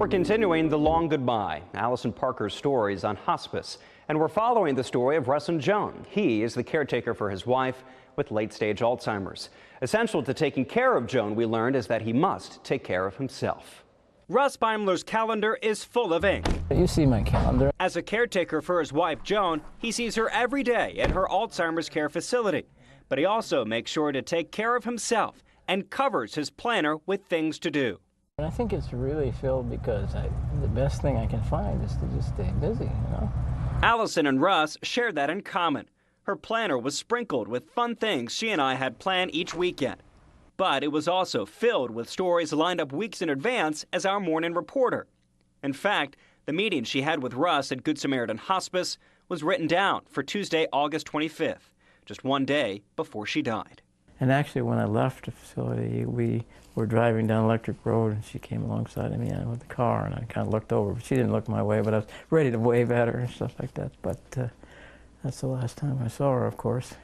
We're continuing the long goodbye. Allison Parker's stories on hospice. And we're following the story of Russ and Joan. He is the caretaker for his wife with late-stage Alzheimer's. Essential to taking care of Joan, we learned, is that he must take care of himself. Russ Beimler's calendar is full of ink. You see my calendar. As a caretaker for his wife, Joan, he sees her every day at her Alzheimer's care facility. But he also makes sure to take care of himself and covers his planner with things to do. And I think it's really filled because the best thing I can find is to just stay busy, you know. Allison and Russ shared that in common. Her planner was sprinkled with fun things she and I had planned each weekend. But it was also filled with stories lined up weeks in advance as our morning reporter. In fact, the meeting she had with Russ at Good Samaritan Hospice was written down for Tuesday, August 25th, just one day before she died. And actually, when I left the facility, we were driving down Electric Road, and she came alongside of me with the car, and I kind of looked over. She didn't look my way, but I was ready to wave at her and stuff like that. But that's the last time I saw her, of course.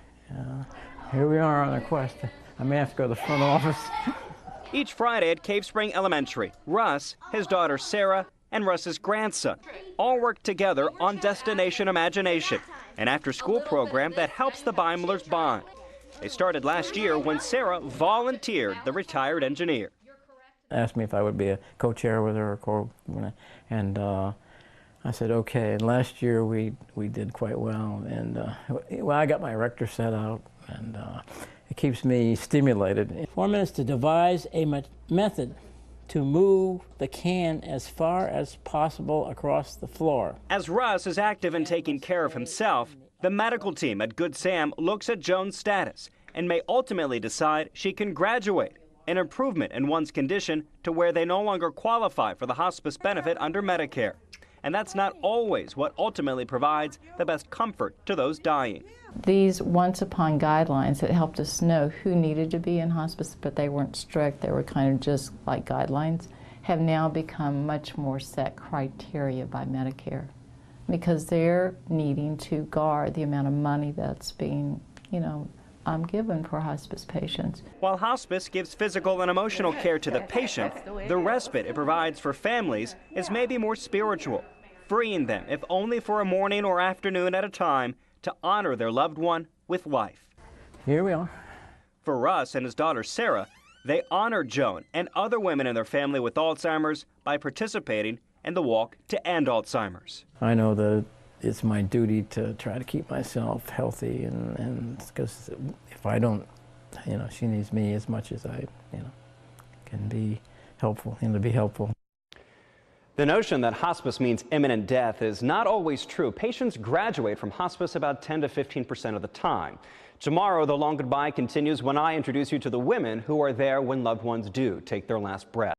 Here we are on a quest. I may have to go to the front office. Each Friday at Cave Spring Elementary, Russ, his daughter Sarah, and Russ's grandson all work together on Destination Imagination, an after-school program that helps the Beimlers bond. They started last year when Sarah volunteered the retired engineer. Asked me if I would be a co-chair with her, and I said okay. And last year we did quite well, and well, I got my erector set out, and it keeps me stimulated. 4 minutes to devise a method to move the can as far as possible across the floor. As Russ is active in taking care of himself, the medical team at Good Sam looks at Joan's status and may ultimately decide she can graduate, an improvement in one's condition to where they no longer qualify for the hospice benefit under Medicare. And that's not always what ultimately provides the best comfort to those dying. These once-upon guidelines that helped us know who needed to be in hospice, but they weren't strict, they were kind of just like guidelines, have now become much more set criteria by Medicare, because they're needing to guard the amount of money that's being, given for hospice patients. While hospice gives physical and emotional care to the patient, the respite it provides for families is maybe more spiritual, freeing them, if only for a morning or afternoon at a time, to honor their loved one with life. Here we are. For Russ and his daughter Sarah, they honored Joan and other women in their family with Alzheimer's by participating in the Walk to End Alzheimer's. I know that it's my duty to try to keep myself healthy, and because if I don't, she needs me as much as I, can be helpful, and to be helpful. The notion that hospice means imminent death is not always true. Patients graduate from hospice about 10 to 15% of the time. Tomorrow, the long goodbye continues when I introduce you to the women who are there when loved ones do take their last breath.